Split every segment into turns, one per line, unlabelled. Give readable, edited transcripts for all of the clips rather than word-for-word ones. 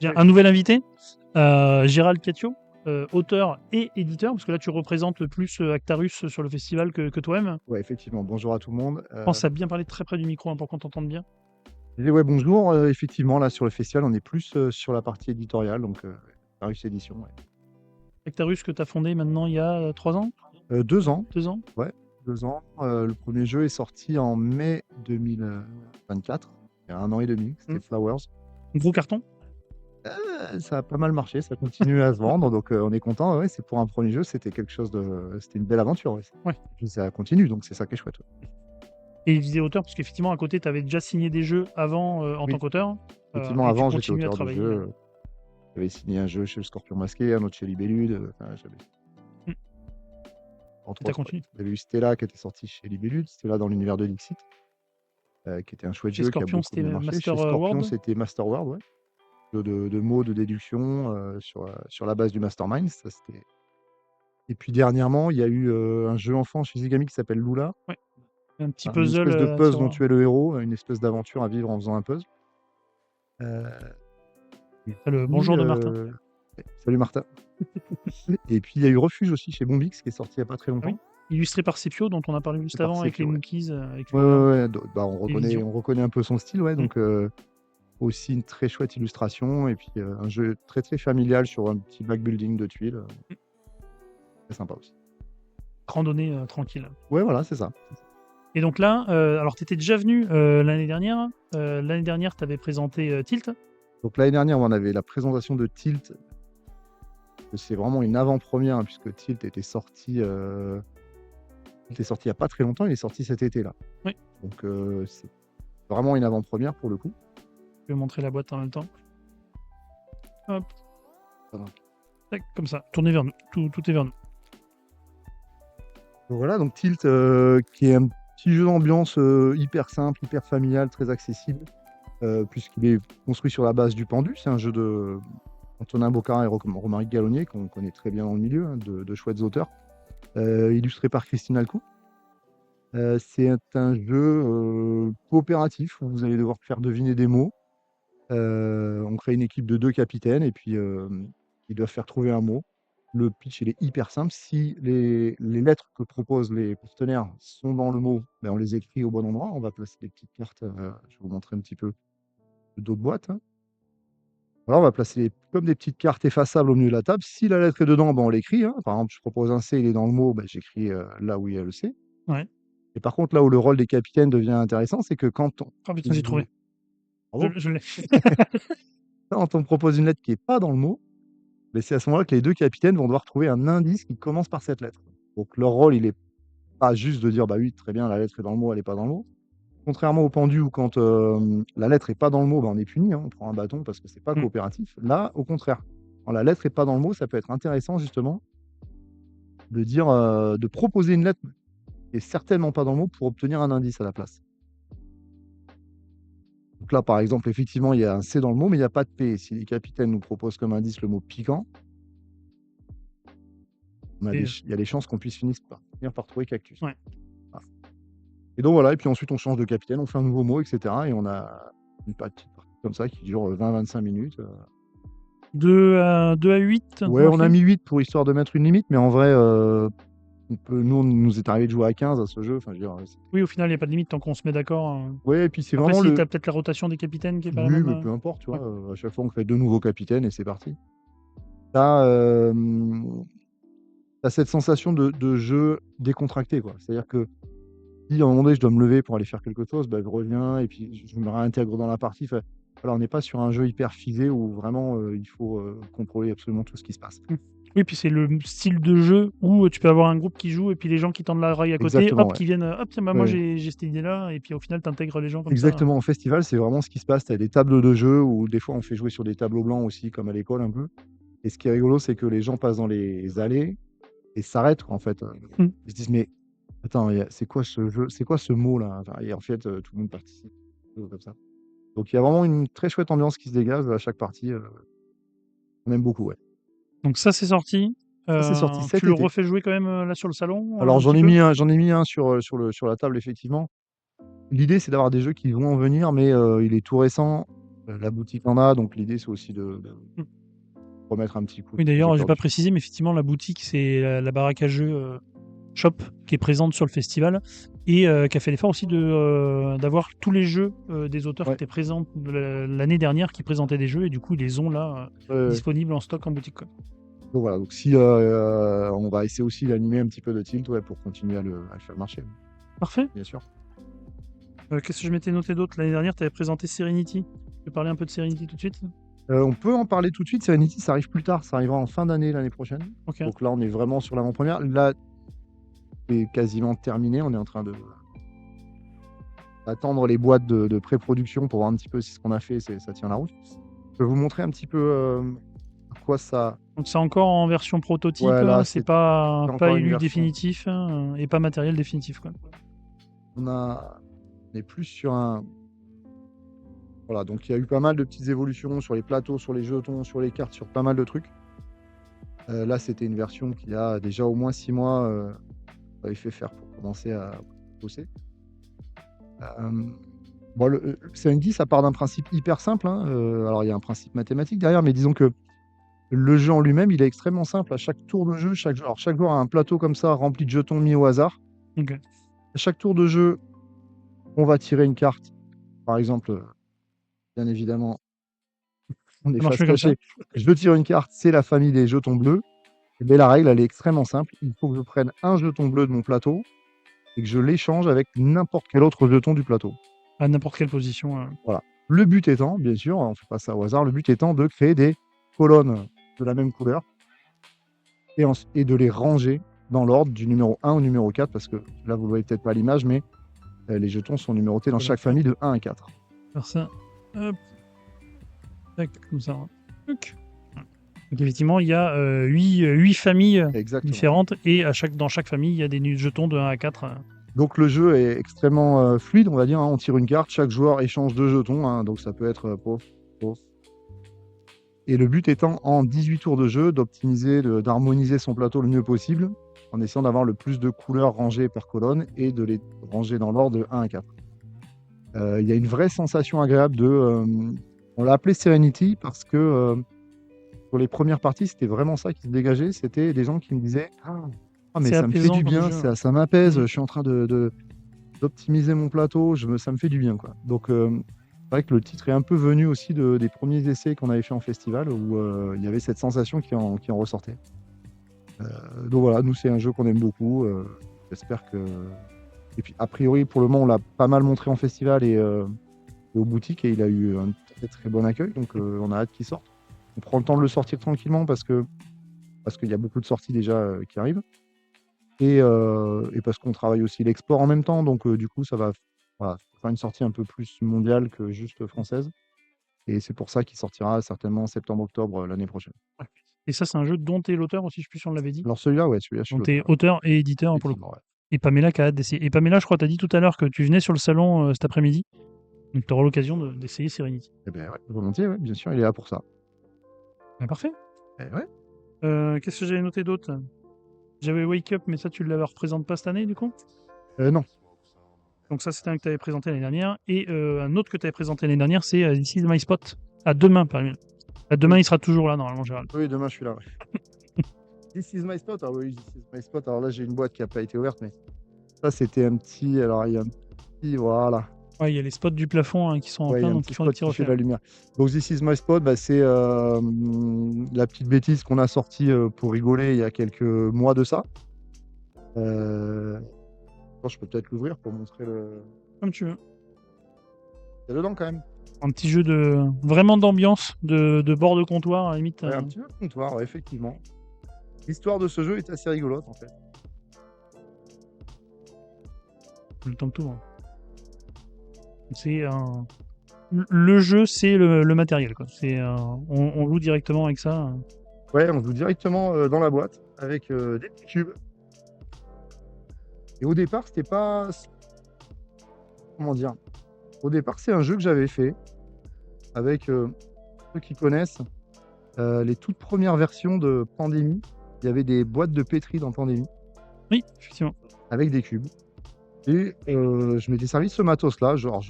J'ai
Ouais.
un nouvel invité, Gérald Catio, auteur et éditeur, parce que là tu représentes plus Actarus sur le festival que toi-même.
Ouais, effectivement. Bonjour à tout le monde.
Pense à bien parler très près du micro, hein, pour qu'on t'entende bien.
Je disais, ouais, bonjour. Effectivement, là, sur le festival, on est plus sur la partie éditoriale, donc Paris Édition. Ouais.
Actarus que tu as fondé maintenant il y a 3 ans
2 ans.
2 ans.
Ouais, 2 ans. Le premier jeu est sorti en mai 2024, il y a 1 an et demi. C'était Flowers.
Gros carton.
Ça a pas mal marché, ça continue à se vendre, donc on est content. Ouais, c'est pour un premier jeu, c'était quelque chose de, c'était une belle aventure. Ouais.
Ouais.
Et ça continue, donc c'est ça qui est chouette. Ouais.
Et il disait auteur, parce qu'effectivement, à côté, tu avais déjà signé des jeux avant en
Oui.
tant qu'auteur.
Effectivement,
Et tu
avant, j'étais
continues à
auteur de
travailler.
jeux. J'avais signé un jeu chez le Scorpion Masqué, un autre chez Libellude. Entre
T'as
autres,
continué.
il y avait eu Stella qui était sorti chez Libellude, Stella dans l'univers de Dixit, qui était un chouette
Chez
jeu qui a
Scorpion,
beaucoup
c'était
bien marché.
Master
Chez Scorpion,
World.
c'était Master World, ouais. Jeu de mots, de déduction sur la base du Mastermind. Ça, c'était... Et puis dernièrement, il y a eu un jeu enfant chez Zigami qui s'appelle Lula.
Ouais. Un petit
Une
puzzle.
espèce de puzzle dont tu es le héros, une espèce d'aventure à vivre en faisant un puzzle.
Le bonjour de Martin.
Salut Martin. Et puis il y a eu Refuge aussi chez Bombix qui est sorti il n'y a pas très longtemps.
Oui. Illustré par Sepio, dont on a parlé juste
Par
avant, avec les
Sepio, ouais.
Mookies. Avec
Ouais. Bah, on
Vision.
reconnaît un peu son style, ouais. Donc aussi une très chouette illustration et puis un jeu très très familial sur un petit backbuilding de tuiles. Très sympa aussi.
Randonnée tranquille.
Ouais, voilà, c'est ça.
Et donc là, alors tu étais déjà venu l'année dernière. L'année dernière, tu avais présenté Tilt.
Donc l'année dernière, on avait la présentation de Tilt. C'est vraiment une avant-première, hein, puisque Tilt était sorti il n'y a pas très longtemps, il est sorti cet été là.
Oui.
Donc c'est vraiment une avant-première pour le coup.
Je vais montrer la boîte en même temps. Hop. Tac, comme ça, tournez vers nous. Tout est vers nous.
Donc voilà, donc Tilt, qui est un petit jeu d'ambiance hyper simple, hyper familial, très accessible, puisqu'il est construit sur la base du Pendu. C'est un jeu de Antonin Bocarin et Romaric Gallonnier, qu'on connaît très bien dans le milieu, hein, de chouettes auteurs, illustré par Christine Alcou. C'est un jeu coopératif où vous allez devoir faire deviner des mots. On crée une équipe de 2 capitaines et puis ils doivent faire trouver un mot. Le pitch, il est hyper simple. Si les lettres que proposent les partenaires sont dans le mot, ben on les écrit au bon endroit. On va placer des petites cartes. Je vais vous montrer un petit peu d'autres boîtes. Hein. Alors, on va placer comme des petites cartes effaçables au milieu de la table. Si la lettre est dedans, ben on l'écrit. Hein. Par exemple, je propose un C, il est dans le mot, ben j'écris là où il y a le C.
Ouais.
Et par contre, là où le rôle des capitaines devient intéressant, c'est que quand on...
Oh putain, j'ai trouvé.
Bravo.
Je l'ai.
Quand on propose une lettre qui n'est pas dans le mot, ben c'est à ce moment-là que les 2 capitaines vont devoir trouver un indice qui commence par cette lettre. Donc leur rôle, il n'est pas juste de dire bah oui, très bien, la lettre est dans le mot, elle n'est pas dans le mot. Contrairement au pendu où quand la lettre n'est pas dans le mot, ben on est puni, hein, on prend un bâton parce que c'est pas coopératif. Là, au contraire, quand la lettre n'est pas dans le mot, ça peut être intéressant justement de dire, de proposer une lettre qui est certainement pas dans le mot pour obtenir un indice à la place. Donc là, par exemple, effectivement, il y a un C dans le mot, mais il n'y a pas de P. Si les capitaines nous proposent comme indice le mot piquant, il y a des chances qu'on puisse finir par trouver cactus.
Ouais.
Voilà. Et donc voilà, et puis ensuite on change de capitaine, on fait un nouveau mot, etc. Et on a une petite partie comme ça qui dure 20-25 minutes.
2 à 8.
Ouais, on a mis 8 pour histoire de mettre une limite, mais en vrai, on nous est arrivé de jouer à 15 à ce jeu. Enfin, je veux dire,
oui, au final, il n'y a pas de limite tant qu'on se met d'accord.
Ouais, et puis c'est
Après,
vraiment
si tu as peut-être la rotation des capitaines qui est pas la
Oui,
même.
mais peu importe, tu vois.
Ouais.
À chaque fois, on fait 2 nouveaux capitaines et c'est parti. T'as cette sensation de jeu décontracté, quoi. C'est-à-dire que si à un moment donné, je dois me lever pour aller faire quelque chose, bah, je reviens et puis je me réintègre dans la partie. Enfin, voilà, on n'est pas sur un jeu hyper figé où vraiment il faut contrôler absolument tout ce qui se passe.
Oui, puis c'est le style de jeu où tu peux avoir un groupe qui joue et puis les gens qui tendent la raille à côté,
Exactement,
hop,
ouais.
qui viennent, hop, tiens, bah, moi j'ai cette idée-là, et puis au final, tu intègres les gens comme ça.
Exactement, en festival, c'est vraiment ce qui se passe. Tu as des tables de jeu où des fois on fait jouer sur des tableaux blancs aussi, comme à l'école un peu. Et ce qui est rigolo, c'est que les gens passent dans les allées et s'arrêtent, en fait. Ils se disent, mais attends, c'est quoi ce jeu? C'est quoi ce mot-là? Et en fait, tout le monde participe. Comme ça. Donc il y a vraiment une très chouette ambiance qui se dégage à chaque partie. On aime beaucoup, ouais.
Donc ça, c'est sorti.
Ça, c'est sorti cet
Tu le
été.
refais jouer quand même là sur le salon?
Alors j'en ai mis un sur la table, effectivement. L'idée, c'est d'avoir des jeux qui vont en venir, mais il est tout récent. La boutique en a, donc l'idée, c'est aussi de
Mmh.
remettre un petit coup de
Oui, d'ailleurs, j'ai
projecteur
pas
dessus.
précisé, mais effectivement, la boutique, c'est la baraque à jeux Shop qui est présente sur le festival et qui a fait l'effort aussi d'avoir tous les jeux des auteurs qui
Ouais,
étaient présents l'année dernière, qui présentaient des jeux, et du coup, ils les ont là
ouais, ouais.
disponibles en stock en boutique, quoi.
Donc voilà, donc si, on va essayer aussi d'animer un petit peu de Tilt, ouais, pour continuer à le faire marcher,
Parfait.
bien sûr.
Qu'est-ce que je m'étais noté d'autre? L'année dernière, tu avais présenté Serenity. Tu peux parler un peu de Serenity tout de suite?
On peut en parler tout de suite. Serenity, ça arrive plus tard, ça arrivera en fin d'année l'année prochaine.
Ok.
Donc là, on est vraiment sur l'avant-première. Là, c'est quasiment terminé. On est en train d'attendre les boîtes de pré-production pour voir un petit peu si ce qu'on a fait, ça tient la route. Je peux vous montrer un petit peu à quoi ça.
Donc c'est encore en version prototype,
Ouais, là,
c'est
c'est
pas
encore une
élu
version.
définitif et pas matériel définitif, quoi.
On est plus sur un. Voilà, donc il y a eu pas mal de petites évolutions sur les plateaux, sur les jetons, sur les cartes, sur pas mal de trucs. Là, c'était une version qui a déjà au moins 6 mois, on avait fait faire pour commencer à bosser. Bon, le CND, ça part d'un principe hyper simple, hein, alors il y a un principe mathématique derrière, mais disons que le jeu en lui-même, il est extrêmement simple. À chaque tour de jeu, chaque joueur a un plateau comme ça, rempli de jetons mis au hasard.
Ok.
À chaque tour de jeu, on va tirer une carte. Par exemple, bien évidemment, on est
Ça marche
face
mieux comme ça?
cachée. Je tire une carte, c'est la famille des jetons bleus. Mais la règle, elle est extrêmement simple. Il faut que je prenne un jeton bleu de mon plateau et que je l'échange avec n'importe quel autre jeton du plateau.
À n'importe quelle position.
Voilà. Le but étant, bien sûr, on ne fait pas ça au hasard, le but étant de créer des colonnes de la même couleur et de les ranger dans l'ordre du numéro 1 au numéro 4, parce que là, vous ne voyez peut-être pas l'image, mais les jetons sont numérotés dans
Ça va
chaque
faire.
famille de 1 à 4.
Faire ça. Hop. Tac, comme ça. Tac. Donc effectivement, il y a 8 familles
Exactement.
différentes et dans chaque famille, il y a des jetons de 1 à 4.
Donc le jeu est extrêmement fluide, on va dire, hein. On tire une carte, chaque joueur échange 2 jetons, hein. Donc ça peut être pof, pof. Et le but étant, en 18 tours de jeu, d'optimiser, d'harmoniser son plateau le mieux possible, en essayant d'avoir le plus de couleurs rangées par colonne et de les ranger dans l'ordre de 1 à 4. Il y a une vraie sensation agréable on l'a appelé Serenity parce que sur les premières parties, c'était vraiment ça qui se dégageait. C'était des gens qui me disaient Ah, mais
C'est
ça me fait
apaisant
du
comme
bien,
jeu.
ça m'apaise,
Mhm.
je suis en train d'optimiser mon plateau, ça me fait du bien, quoi. Donc, c'est vrai que le titre est un peu venu aussi des premiers essais qu'on avait fait en festival où il y avait cette sensation qui en ressortait. Donc voilà, nous, c'est un jeu qu'on aime beaucoup. J'espère que. Et puis, a priori, pour le moment, on l'a pas mal montré en festival et aux boutiques et il a eu un très très bon accueil. Donc, on a hâte qu'il sorte. On prend le temps de le sortir tranquillement parce qu'il y a beaucoup de sorties déjà qui arrivent. Et parce qu'on travaille aussi l'export en même temps. Donc, du coup, ça va faire une sortie un peu plus mondiale que juste française. Et c'est pour ça qu'il sortira certainement en septembre-octobre l'année prochaine.
Ouais. Et ça, c'est un jeu dont tu es l'auteur aussi, je sais plus si on l'avait dit.
Alors celui-là, ouais, celui-là, je suis
Donc tu es
l'auteur.
auteur et éditeur pour le coup.
Effectivement, ouais.
Et Pamela qui a hâte d'essayer. Et Pamela, je crois, t'as dit tout à l'heure que tu venais sur le salon cet après-midi. Donc tu auras l'occasion d'essayer Serenity.
Eh ben ouais, volontiers, ouais, bien sûr, il est là pour ça.
Ben, parfait.
Eh ouais.
Qu'est-ce que j'avais noté d'autre? J'avais Wake Up, mais ça, tu ne le représentes pas cette année, du coup?
Non.
Donc ça, c'était un que tu avais présenté l'année dernière. Et un autre que tu avais présenté l'année dernière, c'est This is My Spot. À demain, parmi. À demain,
Oui.
il sera toujours là, normalement, Gérald.
Oui, demain, je suis là. Ouais. This is my spot. Ah oui, this is my spot. Alors là, j'ai une boîte qui n'a pas été ouverte, mais ça, c'était un petit. Alors, il y a un petit. Voilà.
Ouais, il y a les spots du plafond qui sont en
Ouais, il y
plein,
a un
donc
petit
ils font des
spot
petits
qui fait de
reflets.
la lumière. Donc, This is my spot, bah, c'est la petite bêtise qu'on a sortie pour rigoler il y a quelques mois de ça. Je peux peut-être l'ouvrir pour montrer le.
Comme tu veux.
Il y a dedans quand même.
Un petit jeu vraiment d'ambiance, de bord de comptoir, à la limite.
Ouais, un petit peu de comptoir, ouais, effectivement. L'histoire de ce jeu est assez rigolote en fait.
Le temps de tout. C'est le jeu, c'est le matériel, quoi. On joue directement avec ça.
Ouais, on joue directement dans la boîte avec des petits cubes. Et au départ, c'était pas. Comment dire? Au départ, c'est un jeu que j'avais fait avec ceux qui connaissent les toutes premières versions de Pandémie. Il y avait des boîtes de pétri dans Pandémie
Oui, effectivement.
avec des cubes. Et je m'étais servi de ce matos-là. Genre,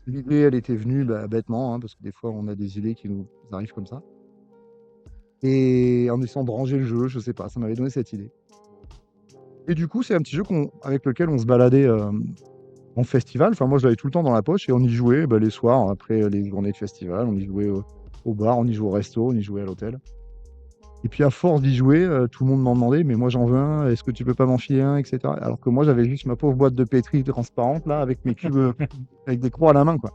L'idée, elle était venue bêtement, hein, parce que des fois, on a des idées qui nous arrivent comme ça. Et en essayant de ranger le jeu, je sais pas, ça m'avait donné cette idée. Et du coup, c'est un petit jeu avec lequel on se baladait en festival. Enfin, moi, je l'avais tout le temps dans la poche et on y jouait les soirs après les journées de festival. On y jouait au bar, on y jouait au resto, on y jouait à l'hôtel. Et puis, à force d'y jouer, tout le monde m'en demandait, mais moi, j'en veux un, est-ce que tu peux pas m'en filer un, etc. Alors que moi, j'avais juste ma pauvre boîte de pétri transparente, là, avec mes cubes, avec des croix à la main, quoi.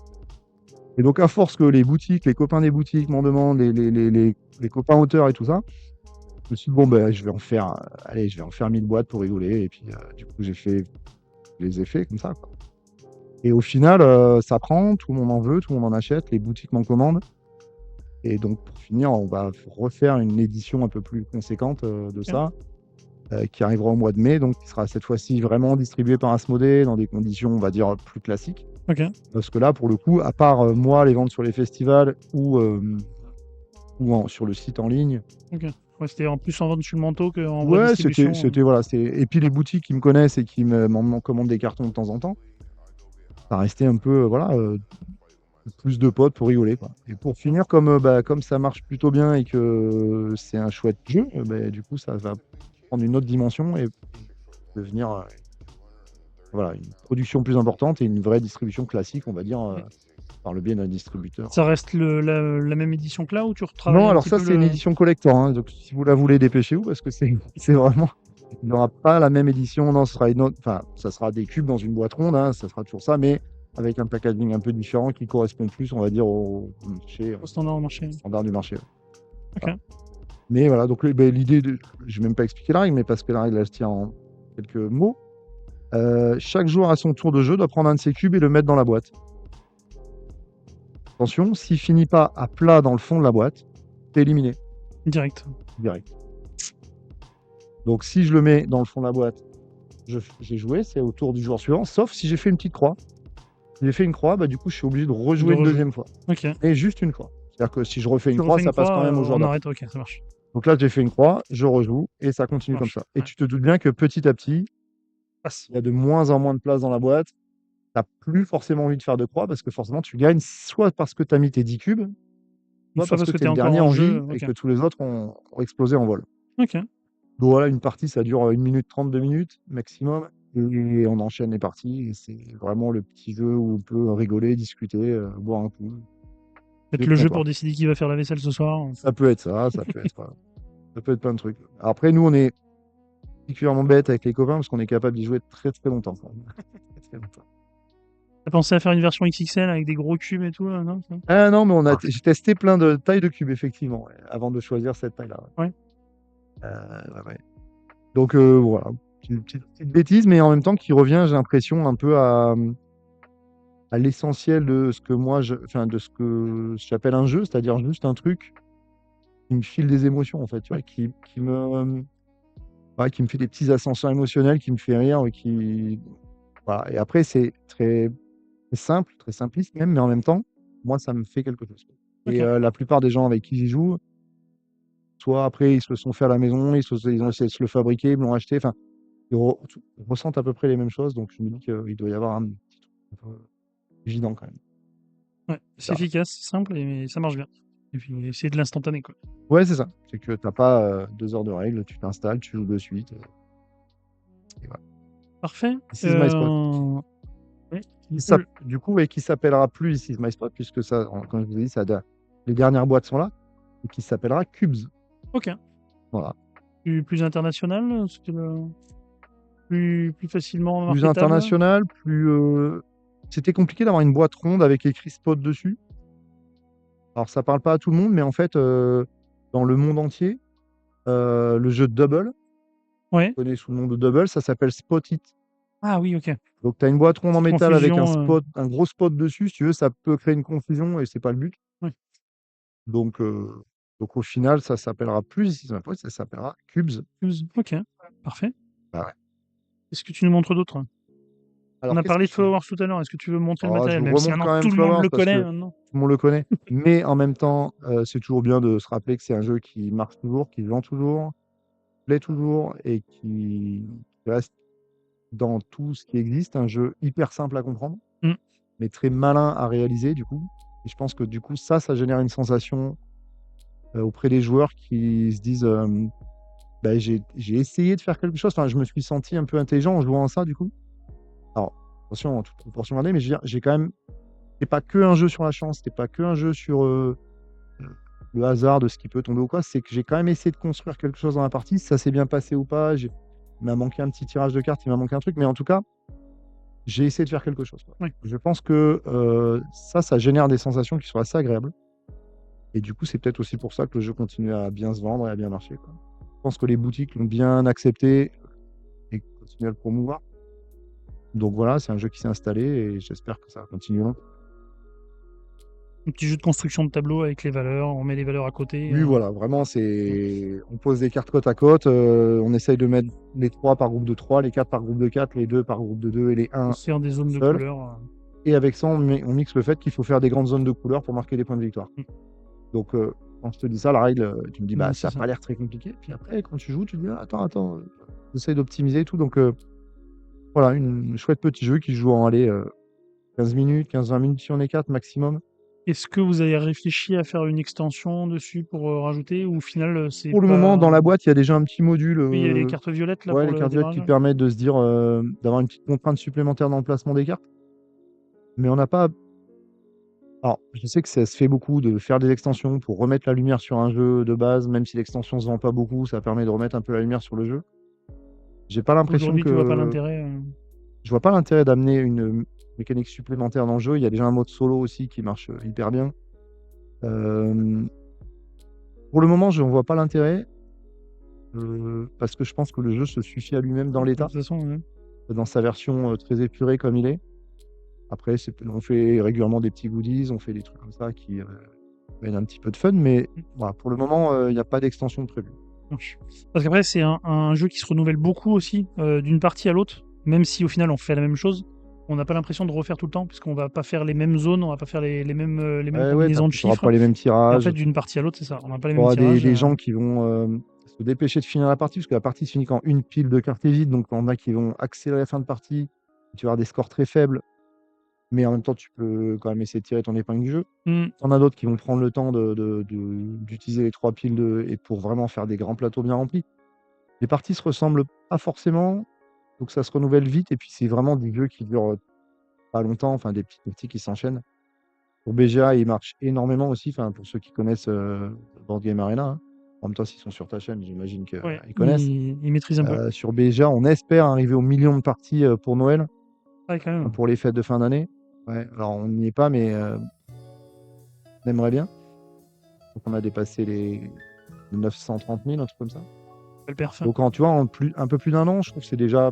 Et donc, à force que les boutiques, les copains des boutiques m'en demandent, les copains auteurs et tout ça, je me suis dit, bon, ben, je vais en faire 1000 boîtes pour rigoler. Et puis, du coup, je les ai fait comme ça, quoi. Et au final, ça prend, tout le monde en veut, tout le monde en achète, les boutiques m'en commandent. Et donc, pour finir, on va refaire une édition un peu plus conséquente de
Ok.
ça, qui arrivera au mois de mai, donc qui sera cette fois-ci vraiment distribuée par Asmodée dans des conditions, on va dire, plus classiques.
Ok.
Parce que là, pour le coup, à part moi, les ventes sur les festivals sur le site en ligne,
Ok. Ouais, c'était en plus en vente sur le manteau qu'en vraie
ouais,
distribution.
voilà. Et puis les boutiques qui me connaissent et qui m'en commandent des cartons de temps en temps, ça restait un peu, voilà, plus de potes pour rigoler, quoi. Et pour finir, comme ça marche plutôt bien et que c'est un chouette jeu, du coup, ça va prendre une autre dimension et devenir voilà, une production plus importante et une vraie distribution classique, on va dire, par le biais d'un distributeur.
Ça reste la même édition que là ou tu retravailles
Non,
un
alors
petit
ça,
peu
c'est une
le.
édition collector, hein, donc si vous la voulez, dépêchez-vous parce que c'est vraiment. Il n'y aura pas la même édition. Non, ce sera une autre. Enfin, ça sera des cubes dans une boîte ronde, hein, ça sera toujours ça, mais avec un packaging un peu différent qui correspond plus, on va dire, au marché,
Au standard marché?
standard du marché. Voilà.
Ok.
Mais voilà, donc l'idée je vais même pas expliquer la règle, mais parce que la règle, elle se tient en quelques mots. Chaque joueur à son tour de jeu doit prendre un de ses cubes et le mettre dans la boîte. Attention, s'il finit pas à plat dans le fond de la boîte, t'es éliminé
Direct.
direct. Donc si je le mets dans le fond de la boîte, j'ai joué, c'est au tour du joueur suivant, sauf si j'ai fait une petite croix. Si j'ai fait une croix, du coup, je suis obligé de
De
rejouer une
rejouer.
deuxième fois.
Ok.
Et juste une fois. C'est-à-dire que si je refais une
Tu
croix,
refais une
ça passe quand
croix,
même au joueur
on
d'après.
arrête. Ok, ça marche.
Donc là, j'ai fait une croix, je rejoue, et ça
Ça
continue comme
marche.
ça. Et
Ouais.
tu te doutes bien que petit à petit,
Passe.
il y a de moins en moins de place dans la boîte. T'as plus forcément envie de faire de croix, parce que forcément, tu gagnes soit parce que tu as mis tes 10 cubes, soit
Soit
parce
parce
que
que
tu es
t'es
le
encore
dernier
en
en
jeu.
vie, et
Ok.
que tous les autres ont explosé en vol.
Ok.
Donc voilà, une partie, ça dure 1 minute 30, 2 minutes maximum. Et on enchaîne les parties. Et c'est vraiment le petit jeu où on peut rigoler, discuter, boire un coup.
Faites
Jeu de
le jeu
comptoir.
pour décider qui va faire la vaisselle ce soir.
Ça peut être ça, ça peut être plein de trucs. Après, nous, on est particulièrement bêtes avec les copains parce qu'on est capable d'y jouer très très longtemps, quand même. Très, très longtemps.
T'as pensé à faire une version XXL avec des gros cubes et tout là, non?
Ah non, mais j'ai testé plein de tailles de cubes, effectivement, ouais, avant de choisir cette taille-là.
Ouais.
Ouais, ouais. Donc voilà, petite bêtise, mais en même temps qui revient, j'ai l'impression, un peu à l'essentiel de ce que enfin, de ce que j'appelle un jeu, c'est-à-dire juste un truc qui me file des émotions, en fait, tu vois,
Ouais.
ouais, qui me fait des petits ascenseurs émotionnels, qui me fait rire, voilà. Et après, c'est très simple, très simpliste même, mais en même temps, moi, ça me fait quelque chose. Et
Ok.
la plupart des gens avec qui j'y joue, soit après, ils se le sont fait à la maison, ils ont essayé de se le fabriquer, ils me l'ont acheté, enfin, ils ressentent à peu près les mêmes choses, donc je me dis qu'il doit y avoir un petit truc un peu évident quand même.
Ouais. C'est
Ça.
efficace, c'est simple et ça marche bien. Et puis c'est de l'instantané quoi.
Ouais, c'est ça. C'est que t'as pas 2 heures de règles, tu t'installes, tu joues de suite. Et voilà.
Parfait.
This is my spot.
Ouais, du coup,
Du coup, et qui s'appellera plus This is my spot, puisque ça, comme je vous ai dit, les dernières boîtes sont là, et qui s'appellera Cubes.
ok.
Voilà.
Plus international, plus facilement
Plus
marketable.
international, c'était compliqué d'avoir une boîte ronde avec écrit spot dessus. Alors, ça parle pas à tout le monde, mais en fait, dans le monde entier, le jeu de Double,
Ouais.
connu sous le nom de Double, ça s'appelle Spot It.
Ah oui, ok.
Donc, tu as une boîte ronde en
Petite
métal avec un
confusion.
spot, un gros spot dessus. Si tu veux, ça peut créer une confusion et c'est pas le but.
Ouais.
Donc, au final, ça s'appellera plus This is my spot, ça s'appellera Cubes.
Ok. Parfait.
Bah ouais.
Est-ce que tu nous montres d'autres? On
Alors,
a
qu'est-ce que
parlé de
je.
Flowers tout à l'heure. Est-ce que tu veux montrer le
Oh, je
matériel,
vous
même si
remonte
maintenant
quand même
tout le monde
Flowers
le
parce
connaît
que
maintenant?
tout le monde le connaît. Mais en même temps, c'est toujours bien de se rappeler que c'est un jeu qui marche toujours, qui vend toujours, plaît toujours et qui reste dans tout ce qui existe. Un jeu hyper simple à comprendre.
Hmm.
mais très malin à réaliser, du coup. Et je pense que, du coup, ça génère une sensation auprès des joueurs qui se disent bah, j'ai essayé de faire quelque chose. Enfin, je me suis senti un peu intelligent en jouant à ça, du coup. Alors, attention, en toute proportion gardée, mais je veux dire, j'ai quand même. C'était pas que un jeu sur la chance, c'était pas que un jeu sur le hasard de ce qui peut tomber ou quoi. C'est que j'ai quand même essayé de construire quelque chose dans la partie. Si ça s'est bien passé ou pas, il m'a manqué un petit tirage de cartes, il m'a manqué un truc, mais en tout cas, j'ai essayé de faire quelque chose, quoi.
Oui.
Je pense que ça génère des sensations qui sont assez agréables. Et du coup, c'est peut-être aussi pour ça que le jeu continue à bien se vendre et à bien marcher, quoi. Je pense que les boutiques l'ont bien accepté et continuent à le promouvoir. Donc voilà, c'est un jeu qui s'est installé et j'espère que ça va continuer longtemps.
Un petit jeu de construction de tableau avec les valeurs, on met les valeurs à côté.
Oui, voilà, vraiment, on pose des cartes côte à côte, on essaye de mettre les 3 par groupe de 3, les 4 par groupe de 4, les 2 par groupe de 2 et les 1
Construire des zones de
seul.
couleurs.
Et avec ça, on mixe le fait qu'il faut faire des grandes zones de couleurs pour marquer des points de victoire. Donc, quand je te dis ça, la règle, tu me dis, bah, ça n'a pas l'air très compliqué. Puis après, quand tu joues, tu te dis, attends, j'essaie d'optimiser et tout. Donc, voilà, un chouette petit jeu qui se joue en 15 minutes, 15-20 minutes si on est 4 maximum.
Est-ce que vous avez réfléchi à faire une extension dessus pour rajouter ou au final c'est
Pour le
pas...
moment, dans la boîte, il y a déjà un petit module.
Oui, il y a les cartes violettes là
Ouais,
pour
les
le
cartes violettes qui
démarrage.
permettent de se dire d'avoir une petite contrainte supplémentaire dans le placement des cartes. Mais on n'a pas. Alors, je sais que ça se fait beaucoup de faire des extensions pour remettre la lumière sur un jeu de base, même si l'extension se vend pas beaucoup, ça permet de remettre un peu la lumière sur le jeu. J'ai pas l'impression
Aujourd'hui, tu vois pas
que.
l'intérêt.
Je vois pas l'intérêt d'amener une mécanique supplémentaire dans le jeu. Il y a déjà un mode solo aussi qui marche hyper bien. Pour le moment, je n'en vois pas l'intérêt. Parce que je pense que le jeu se suffit à lui-même dans
De
l'état,
toute façon, ouais.
dans sa version très épurée comme il est. Après, on fait régulièrement des petits goodies, on fait des trucs comme ça qui mènent un petit peu de fun, mais voilà, pour le moment, il n'y a pas d'extension prévue.
Parce qu'après, c'est un jeu qui se renouvelle beaucoup aussi, d'une partie à l'autre, même si au final on fait la même chose. On n'a pas l'impression de refaire tout le temps, puisqu'on va pas faire les mêmes zones, on va pas faire les mêmes
Ouais,
combinaisons de
tu n'auras
chiffres.
pas les mêmes
Et en
tirages.
fait, d'une partie à l'autre, c'est ça. On n'a pas les
Tu
mêmes
auras
tirages.
des gens qui vont se dépêcher de finir la partie, parce que la partie se finit quand une pile de cartes est vide, donc il y en a qui vont accélérer la fin de partie. Tu vas avoir des scores très faibles, mais en même temps, tu peux quand même essayer de tirer ton épingle du jeu. Tu en as d'autres qui vont prendre le temps d'utiliser les 3 piles et pour vraiment faire des grands plateaux bien remplis. Les parties se ressemblent pas forcément, donc ça se renouvelle vite, et puis c'est vraiment des jeux qui durent pas longtemps, enfin des petites parties qui s'enchaînent. Pour BGA, il marche énormément aussi, enfin pour ceux qui connaissent Board Game Arena, hein. En même temps, s'ils sont sur ta chaîne, j'imagine qu'ils
Ouais,
connaissent.
il maîtrise un peu.
Sur BGA, on espère arriver au million de parties pour Noël,
Ouais, quand même.
pour les fêtes de fin d'année. Ouais, alors on n'y est pas, mais on aimerait bien. Donc on a dépassé les 930 000, un truc comme ça.
Belle perf.
Donc tu vois, un peu plus d'un an, je trouve que c'est déjà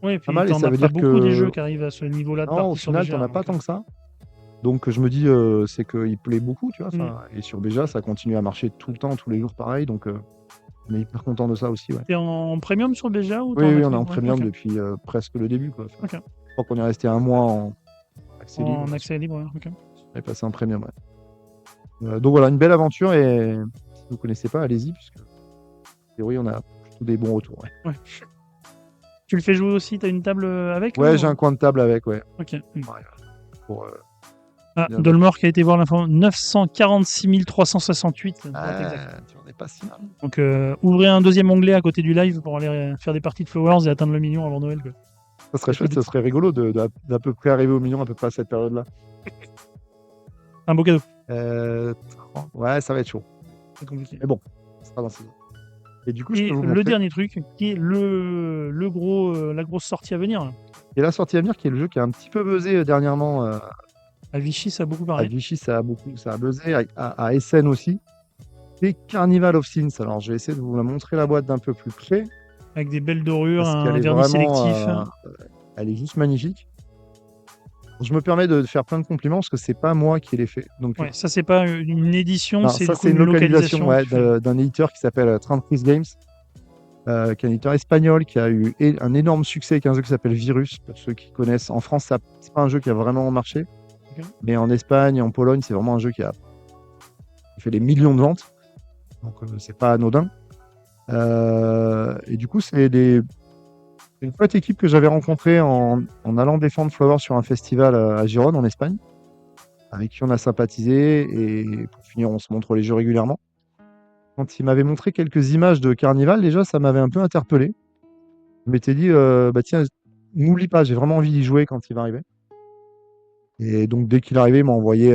Ouais, et
pas
puis
mal, et
t'en
ça
as
veut
pas
dire
beaucoup des jeux
que
qui arrivent à ce niveau-là de
non, au
partie sur
final,
BGA.
t'en as pas
donc,
tant que ça. Donc je me dis, c'est qu'il plaît beaucoup, tu vois. Et sur BGA, ça continue à marcher tout le temps, tous les jours pareil. Donc on est hyper content de ça aussi. Ouais.
T'es en premium sur BGA ou t'es
Oui,
en
oui,
accès
on est en
libre? Ouais,
premium
ok.
depuis presque le début, quoi. Enfin,
Ok.
je crois qu'on est resté un mois en accès libre.
En accès libre, ouais, ok.
On est passé en premium, ouais. Donc voilà, une belle aventure, et si vous ne connaissez pas, allez-y, puisque a priori, on a plutôt des bons retours. Ouais,
Tu le fais jouer aussi, t'as une table avec
ouais,
là,
j'ai
ou...
un coin de table avec, ouais.
Ok.
Ouais, pour, bien
Dolmor qui a été voir l'info, 946 368 pour être exact.
tu n'en es pas si mal.
Donc ouvrez un deuxième onglet à côté du live pour aller faire des parties de Flowers et atteindre le million avant Noël, quoi.
Ça serait chouette, ça serait rigolo d'à peu près arriver au million à peu près à cette période-là.
Un beau cadeau.
Ouais, ça va être chaud.
C'est compliqué.
Mais bon, ça sera dans ces... Et du coup, je
Et
peux vous
le
montrer.
dernier truc, qui est la grosse sortie à venir.
Et la sortie à venir, qui est le jeu qui a un petit peu buzzé dernièrement.
À Vichy, ça a beaucoup
À
parlé.
Vichy, ça a buzzé. À Essen aussi. C'est Carnival of Sins. Alors, je vais essayer de vous la montrer la boîte d'un peu plus près.
Avec des belles dorures,
Parce
un
qu'elle est
vernis
vraiment,
sélectif.
elle est juste magnifique. Je me permets de faire plein de compliments parce que c'est pas moi qui l'ai fait. Donc,
Ouais, ça c'est pas une édition,
non,
c'est
ça
du coup
c'est une
une
localisation
localisation.
d'un éditeur qui s'appelle 33 Games, qui est un éditeur espagnol qui a eu un énorme succès avec un jeu qui s'appelle Virus. Pour ceux qui connaissent, en France, c'est pas un jeu qui a vraiment marché, mais en Espagne et en Pologne, c'est vraiment un jeu qui fait des millions de ventes. Donc c'est pas anodin. Et du coup, c'est une pote équipe que j'avais rencontrée en allant défendre Flower sur un festival à Gérone, en Espagne, avec qui on a sympathisé et pour finir, on se montre les jeux régulièrement. Quand il m'avait montré quelques images de Carnival, déjà, ça m'avait un peu interpellé. Je m'étais dit, bah tiens, n'oublie pas, j'ai vraiment envie d'y jouer quand il va arriver. Et donc, dès qu'il arrivait, il m'a envoyé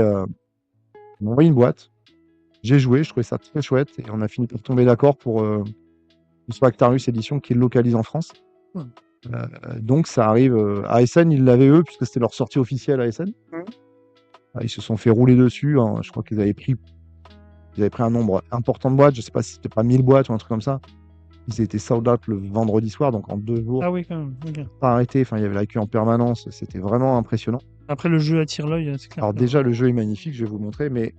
une boîte. J'ai joué, je trouvais ça très chouette et on a fini par tomber d'accord pour une soit Actarus édition qui le localise en France.
Ouais.
Donc ça arrive à ASN, ils l'avaient eux, puisque c'était leur sortie officielle à ASN. Ils se sont fait rouler dessus, hein. Je crois qu'ils avaient pris un nombre important de boîtes, je sais pas si c'était pas 1000 boîtes ou un truc comme ça. Ils étaient sold out le vendredi soir, donc en 2 jours,
Ah oui, quand même. Ok.
pas arrêté. Enfin, il y avait la queue en permanence, c'était vraiment impressionnant.
Après, le jeu attire l'œil, c'est clair.
Alors déjà, le jeu est magnifique, je vais vous le montrer, mais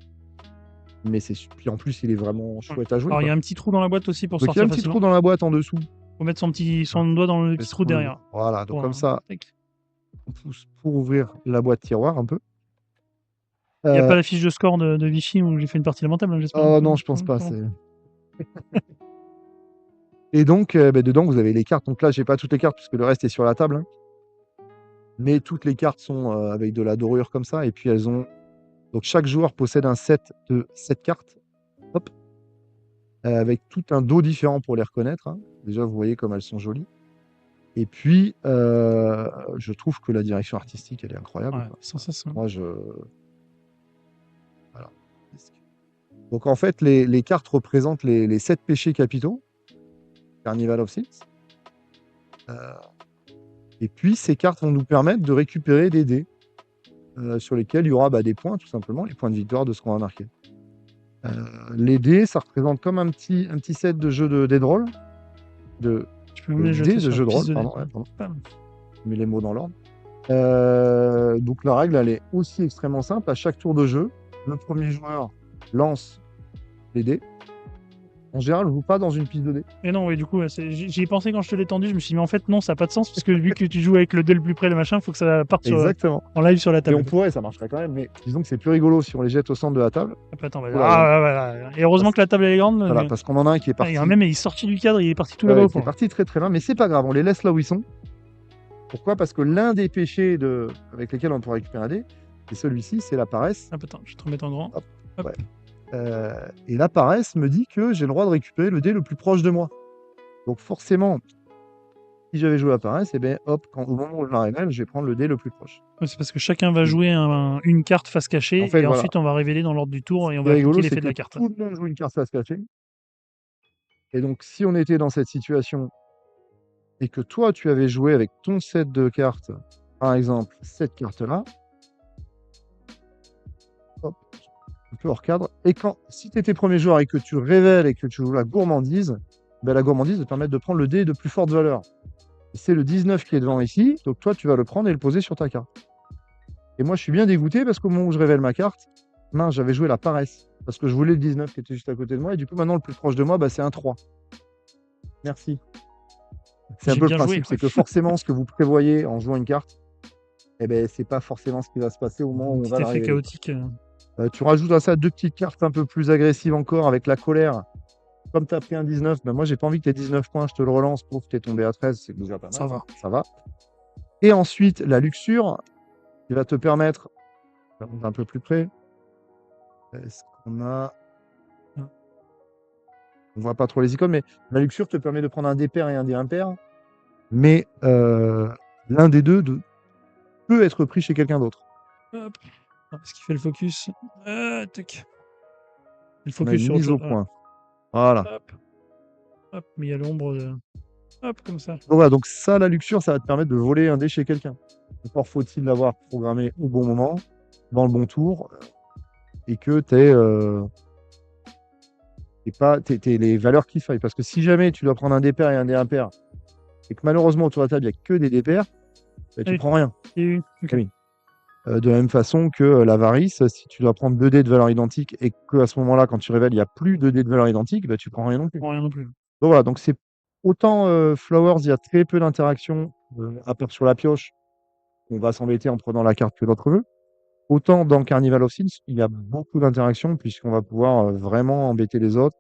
puis en plus, il est vraiment chouette à jouer,
Alors, il y
quoi.
a un petit trou dans la boîte aussi pour
Donc il y a
sortir
un petit
facilement.
trou dans la boîte en dessous.
Faut mettre son doigt dans le petit trou derrière.
Voilà, donc
Pour,
comme ça,
tac.
on pousse pour ouvrir la boîte tiroir un peu.
Il n'y a pas la fiche de score de Vichy où j'ai fait une partie lamentable, j'espère.
Oh non, je pense pas. Et donc, dedans, vous avez les cartes. Donc là, j'ai pas toutes les cartes puisque le reste est sur la table, hein. Mais toutes les cartes sont avec de la dorure comme ça. Et puis elles ont. Donc chaque joueur possède un set de 7 cartes. Hop. Avec tout un dos différent pour les reconnaître, hein. Déjà, vous voyez comme elles sont jolies. Et puis, je trouve que la direction artistique, elle est incroyable.
Ouais, sensation.
Moi, voilà. Donc en fait, les cartes représentent les 7 péchés capitaux. Carnival of Sins. Et puis, ces cartes vont nous permettre de récupérer des dés sur lesquels il y aura des points, tout simplement, les points de victoire de ce qu'on va marquer. Les dés, ça représente comme un petit set de jeux de dés de rôle.
Tu peux me jeter sur
jeux de rôle,
de
pardon. Je mets les mots dans l'ordre. Donc la règle, elle est aussi extrêmement simple. À chaque tour de jeu, le premier joueur lance les dés. En général, on ne joue pas dans une piste de dés.
Et non, oui, du coup, j'y ai pensé quand je te l'ai tendu. Je me suis dit, mais en fait, non, ça n'a pas de sens, parce que vu que tu joues avec le dé le plus près, le machin, il faut que ça parte
Exactement.
en live sur la
Et
table.
on pourrait, ça marcherait quand même, mais disons que c'est plus rigolo si on les jette au centre de la table.
Attends,
Voilà,
et heureusement que la table elle est grande.
Voilà, parce qu'on en a un qui est parti.
Même, il est sorti du cadre, il est parti tout là-bas au
qui est
point.
parti très très loin, mais c'est pas grave, on les laisse là où ils sont. Pourquoi? Parce que l'un des péchés avec lesquels on pourra récupérer un dé, c'est celui-ci, c'est la paresse.
Hop, attends, je vais te remettre en grand.
Hop. Ouais. Et la paresse me dit que j'ai le droit de récupérer le dé le plus proche de moi. Donc forcément, si j'avais joué la paresse, et bien hop, au moment où je la révèle, je vais prendre le dé le plus proche.
Ouais, c'est parce que chacun va jouer une carte face cachée, et ensuite on va révéler dans l'ordre du tour et on va appliquer l'effet de la carte.
Tout le monde joue une carte face cachée. Et donc si on était dans cette situation et que toi tu avais joué avec ton set de cartes, par exemple cette carte-là, hop, un peu hors cadre, et si tu étais premier joueur et que tu révèles et que tu joues la gourmandise, la gourmandise va te permettre de prendre le dé de plus forte valeur. C'est le 19 qui est devant ici, donc toi tu vas le prendre et le poser sur ta carte. Et moi je suis bien dégoûté parce qu'au moment où je révèle ma carte, j'avais joué la paresse, parce que je voulais le 19 qui était juste à côté de moi, et du coup maintenant le plus proche de moi, c'est un 3. Merci. C'est un peu le principe, c'est que forcément ce que vous prévoyez en jouant une carte, c'est pas forcément ce qui va se passer au moment où on va la révéler.
Chaotique.
Tu rajoutes à ça 2 petites cartes un peu plus agressives encore avec la colère. Comme tu as pris un 19, moi j'ai pas envie que tu aies 19 points, je te le relance, pauvre, tu es tombé à 13, c'est déjà pas mal. Ça va. Et ensuite, la luxure, qui va te permettre, un peu plus près, est-ce qu'on a... On voit pas trop les icônes, mais la luxure te permet de prendre un dé pair et un dé impair, mais l'un des deux peut être pris chez quelqu'un d'autre.
Hop. Est-ce qu'il fait le focus? Tac.
Le focus sur mise au point. Voilà.
Hop, mais il y a l'ombre de... Hop, comme ça.
Donc, voilà, donc ça, la luxure, ça va te permettre de voler un dé chez quelqu'un. Encore faut-il l'avoir programmé au bon moment, dans le bon tour, et que tu aies les valeurs qu'il faille. Parce que si jamais tu dois prendre un dé pair et un dé impair, et que malheureusement autour de la table, il n'y a que des dés pairs, tu prends rien.
Okay.
De la même façon que l'avarice, si tu dois prendre 2 dés de valeur identique et qu'à ce moment-là, quand tu révèles, il n'y a plus de dés de valeur identique, tu prends rien non plus. Donc voilà, donc c'est autant Flowers, il y a très peu d'interactions, à part sur la pioche, on va s'embêter en prenant la carte que l'autre veut. Autant dans Carnival of Sins, il y a beaucoup d'interactions puisqu'on va pouvoir vraiment embêter les autres,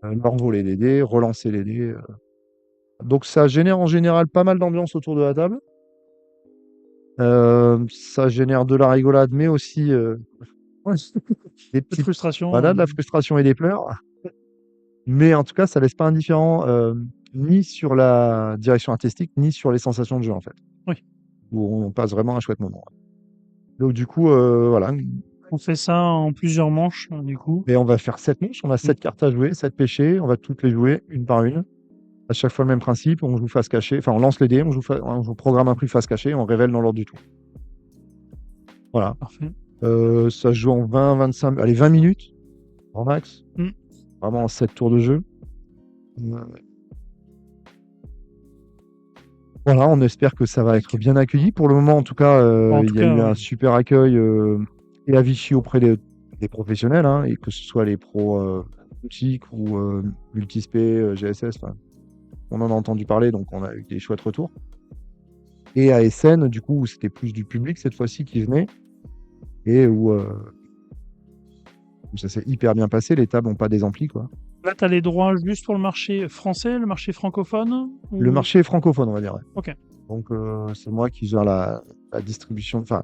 leur voler des dés, relancer les dés. Donc ça génère en général pas mal d'ambiance autour de la table. Ça génère de la rigolade, mais aussi des
peu de
petites
frustration.
voilà, de la frustration et des pleurs. Mais en tout cas, ça laisse pas indifférent, ni sur la direction artistique, ni sur les sensations de jeu, en fait.
Oui.
Où on passe vraiment un chouette moment. Donc du coup, voilà.
On fait ça en plusieurs manches, du coup.
Mais on va faire 7 manches, on a 7 cartes à jouer, 7 pêchés, on va toutes les jouer une par une. À chaque fois le même principe, on joue face cachée, enfin on lance les dés, on joue programme un prix face cachée, on révèle dans l'ordre du tour. Voilà.
Parfait.
Ça se joue en 20, 25, allez 20 minutes, en max.
Mm.
Vraiment en 7 tours de jeu. Voilà, on espère que ça va être bien accueilli. Pour le moment, en tout cas,
En
il
tout
y a
cas,
eu un super accueil et à Vichy auprès des professionnels, hein, et que ce soit les pros boutiques ou Multispé, GSS, enfin, on en a entendu parler, donc on a eu des chouettes retours. Et à Essen, du coup, où c'était plus du public cette fois-ci qui venait, et où ça s'est hyper bien passé, les tables n'ont pas des amplis, quoi.
là, tu as les droits juste pour le marché français, le marché francophone
Le marché est francophone, on va dire. Ouais.
Ok.
Donc c'est moi qui gère la distribution, enfin,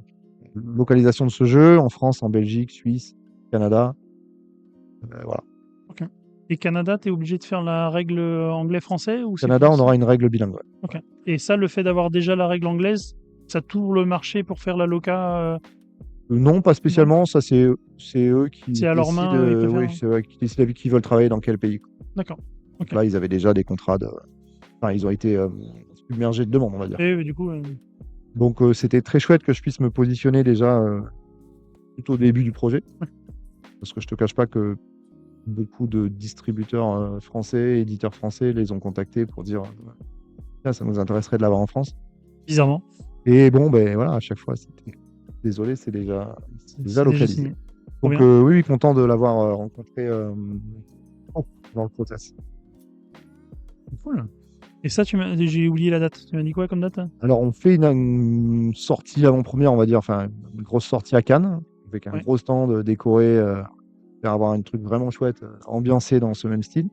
localisation de ce jeu en France, en Belgique, Suisse, Canada. Voilà.
Ok. Et Canada, tu es obligé de faire la règle anglais-français ou c'est
Canada, on
possible
aura une règle bilingue. Ouais.
Ok. Et ça, le fait d'avoir déjà la règle anglaise, ça t'ouvre le marché pour faire la loca
Non, pas spécialement. Ça, c'est eux qui
C'est à leur
décident.
main, ils peuvent
Oui,
faire.
c'est eux qui décident avec qui ils veulent travailler dans quel pays.
D'accord.
Donc
Ok.
là, ils avaient déjà des contrats de. Enfin, ils ont été submergés de demandes, on va dire.
Et du coup,
Donc c'était très chouette que je puisse me positionner déjà tout au début du projet.
Ouais.
Parce que je te cache pas que beaucoup de distributeurs français, éditeurs français les ont contactés pour dire tiens, ça nous intéresserait de l'avoir en France.
bizarrement,
Et bon, ben voilà, à chaque fois, c'était désolé, c'est déjà
c'est déjà
localisé.
signé. Trop
Donc
bien.
oui, content de l'avoir rencontré dans le process.
Cool. Et ça, j'ai oublié la date. Tu m'as dit quoi comme date
Alors on fait une sortie avant-première, on va dire, enfin une grosse sortie à Cannes, avec un
Ouais.
gros stand décoré, faire avoir un truc vraiment chouette, ambiancé dans ce même style.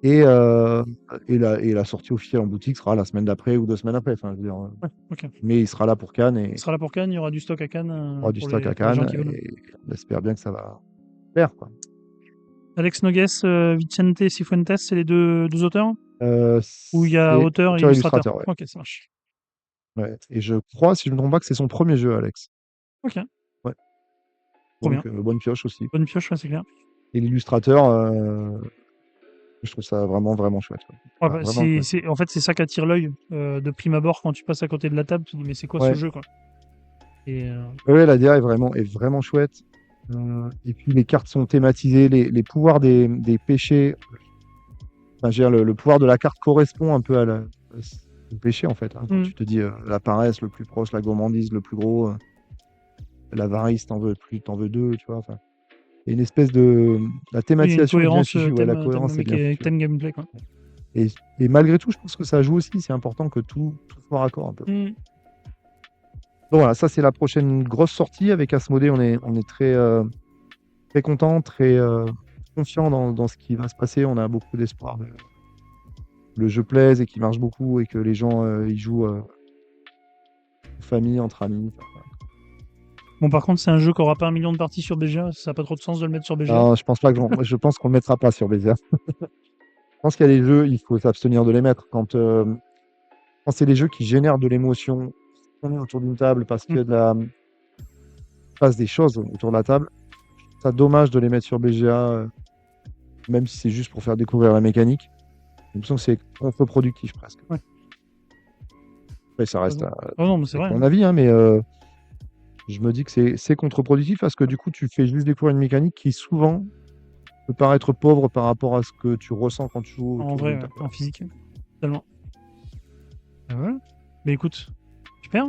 Et la sortie officielle en boutique sera la semaine d'après ou 2 semaines après. Enfin, je veux dire,
Ouais, ok.
mais il sera là pour Cannes
Il
et
sera là pour Cannes, il y aura du stock à Cannes
il y aura du stock à
pour les gens
Cannes
qui veulent.
et on espère bien que ça va faire, quoi.
Alex Nogues, Vicente Cifuentes, c'est les deux auteurs Ou il y a
C'est
auteur et illustrateur
auteur-illustrateur, ouais.
Ok, ça marche.
Ouais. Et je crois, si je ne me trompe pas, que c'est son premier jeu, Alex.
Ok,
Ouais.
trop
Donc
bien.
bonne pioche aussi.
Bonne pioche, ouais, c'est clair.
Et l'illustrateur, je trouve ça vraiment, vraiment chouette. Ouais.
Ouais,
Enfin,
bah,
vraiment chouette.
en fait, c'est ça qui attire l'œil. De prime abord, quand tu passes à côté de la table, tu te dis, mais c'est quoi ce
Ouais.
jeu, quoi. Et
Ouais, la DA est vraiment chouette. Et puis les cartes sont thématisées, les pouvoirs des péchés. Enfin, je veux dire, le pouvoir de la carte correspond un peu au péché, en fait. Hein. Quand tu te dis la paresse, le plus proche, la gourmandise, le plus gros, l'avarice, t'en veux plus, t'en veux deux, tu vois. Enfin, il y a une espèce de. La
oui, une
thématisation est bien
cohérence,
fichue. Ouais, la cohérence est bien fichue.
thème gameplay, quoi.
Et malgré tout, je pense que ça joue aussi. C'est important que tout soit raccord un peu.
Mm.
Donc voilà, ça c'est la prochaine grosse sortie. Avec Asmodée, on est très, très content, très confiant dans ce qui va se passer. On a beaucoup d'espoir que le jeu plaise et qu'il marche beaucoup et que les gens y jouent en famille, entre amis. Enfin, voilà.
Bon, par contre, c'est un jeu qui aura pas 1 million de parties sur BGA. Ça n'a pas trop de sens de le mettre sur BGA.
Non, je pense pas que je pense qu'on le mettra pas sur BZA. Je pense qu'il y a des jeux, il faut s'abstenir de les mettre. Quand c'est des jeux qui génèrent de l'émotion, on est autour d'une table parce qu'il y a passe des choses autour de la table. C'est dommage de les mettre sur BGA, même si c'est juste pour faire découvrir la mécanique. J'ai l'impression que c'est contre-productif presque.
Ouais.
Après, ça reste
Oh non, mais c'est vrai.
mon avis, hein, mais je me dis que c'est contre-productif parce que du coup, tu fais juste découvrir une mécanique qui souvent peut paraître pauvre par rapport à ce que tu ressens quand tu joues.
En vrai, en physique. Tellement. Ah ouais. Mais écoute, super.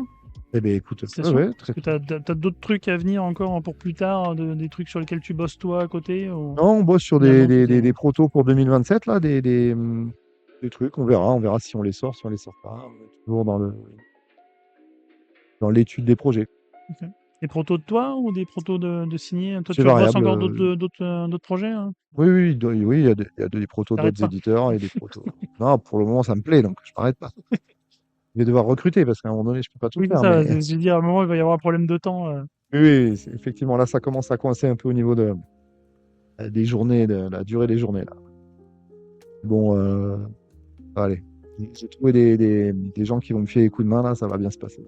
Eh bien, écoute,
C'est
ouais,
Est-ce que t'as d'autres trucs à venir encore pour plus tard, des trucs sur lesquels tu bosses toi à côté
Non, on bosse sur des protos pour 2027, là, des trucs, on verra si on les sort, si on les sort pas. On est toujours dans l'étude des projets.
Ok. Des protos de toi ou des protos de signer? Toi,
C'est
tu bosses
variable.
encore d'autres projets, hein?
Oui, oui, il y a des protos
T'arrêtes
d'autres
pas.
éditeurs et des protos. Non, pour le moment, ça me plaît, donc je m'arrête pas. Je vais devoir recruter parce qu'à un moment donné, je peux pas tout
Oui, c'est
faire.
ça.
Mais
Je veux dire, à un moment, il va y avoir un problème de temps.
oui, effectivement, là, ça commence à coincer un peu au niveau des journées, de la durée des journées, là. Bon, allez. J'ai trouvé des gens qui vont me filer les coups de main, là, ça va bien se passer.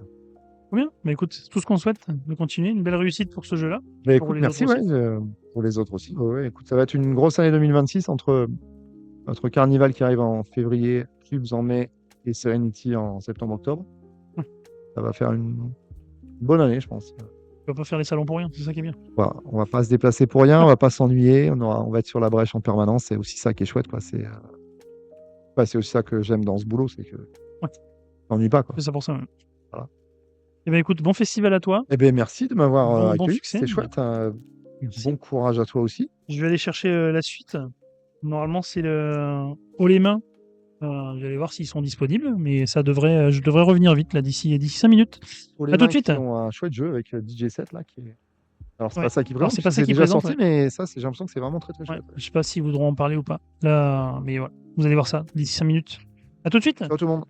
Trop bien. Mais écoute, c'est tout ce qu'on souhaite de continuer. Une belle réussite pour ce jeu-là.
Mais
Pour
écoute,
les autres
merci,
aussi.
ouais, pour les autres aussi. Ouais, ouais, écoute, ça va être une grosse année 2026 entre Carnival qui arrive en février, Cubes en mai et Serenity en septembre-octobre. Ça va faire une bonne année, je pense.
On va pas faire les salons pour rien. C'est ça qui est bien.
Voilà, on va pas se déplacer pour rien, on va pas s'ennuyer, on va être sur la brèche en permanence. C'est aussi ça qui est chouette, quoi. C'est aussi ça que j'aime dans ce boulot, c'est que
Ouais,
on s'ennuie pas, quoi.
c'est ça pour ça.
Voilà.
Eh ben écoute, bon festival à toi.
Eh bien, merci de m'avoir
Bon
accueilli,
succès.
c'était chouette.
Merci.
Bon courage à toi aussi.
Je vais aller chercher la suite. Normalement, c'est le haut les mains. Je vais aller voir s'ils sont disponibles, mais je devrais revenir vite là d'ici 5 minutes.
Pour les
À tout de
mains
suite.
qui ont un chouette jeu avec DJ7 là, alors c'est pas
Ouais.
ça qui
Alors
présente,
c'est pas
puisque
ça
c'est
qui
déjà
présente.
sorti,
Ouais.
mais ça, j'ai l'impression que c'est vraiment très très
Ouais.
chouette.
Je sais pas s'ils voudront en parler ou pas. Là, mais voilà. Vous allez voir ça d'ici 5 minutes. À tout de suite.
Ciao tout le monde.